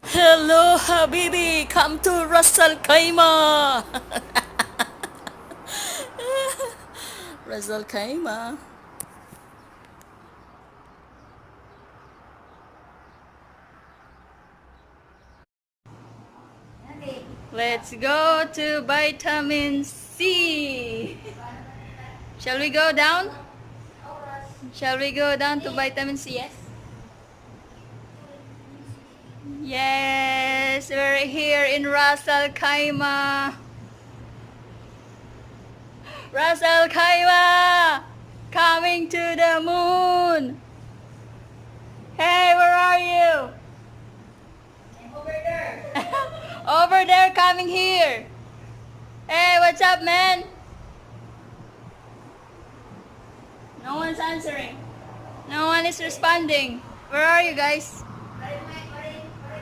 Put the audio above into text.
Hello, Habibi. Come to Ras Al Khaimah. Ras Al Khaimah. Let's go to vitamin C. Shall we go down? Shall we go down to vitamin C? Yes. Yes, we're here in Ras Al Khaimah. Ras Al Khaimah, coming to the moon. Hey, where are you? Over there. Over there, coming here. Hey, what's up, man? No one's answering. No one is responding. Where are you guys?